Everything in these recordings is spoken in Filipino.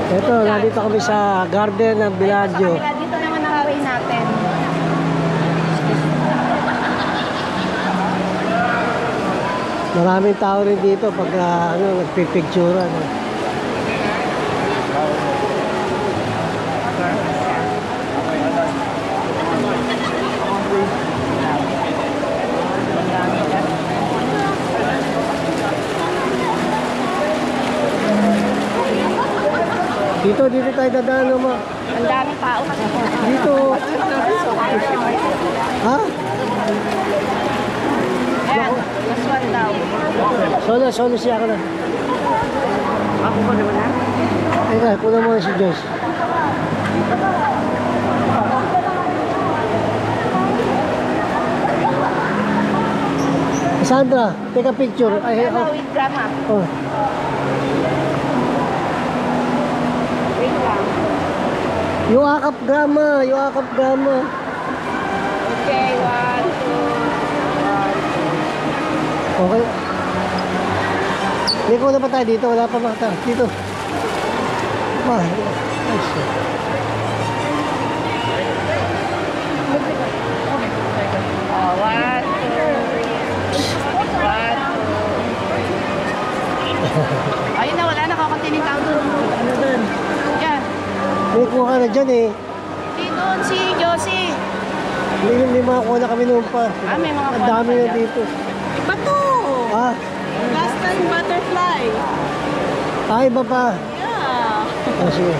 Ito, nandito kami sa garden ng Bellagio. Dito naman nakaway natin. Maraming tao rin dito pag nagpipicturean. Dito tayo dadaan naman. Ang daming tao. Dito. Ha? Ayan, last one daw. Solo siya ka na. Ako ko naman ha? Teka, kunan mo na si Joyce. Sandra, take a picture. Grandma with grandma. Oh. Wait lang. Yung akap grandma. Okay, 1, 2, 1. Okay. Hindi ko na pa tayo dito. Wala pa mata. Dito. Nice. Oh, 1, 2. Ayun na, wala na. Kakaunting tao doon. Ano doon? Yan. May kuha ka na dyan eh. Si doon, si Josie. May makakuha na kami noon pa. May mga Ang dami na dito. Iba to. Ah, Last time butterfly. iba pa. Yeah. Oh, sige.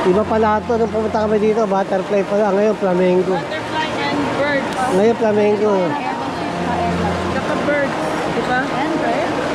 Iba pa lahat to. Nung pumunta kami dito, butterfly pala. Ngayon, flamingo. Butterfly and birds. Ngayon, flamingo. Naka-birds. Diba? And birds.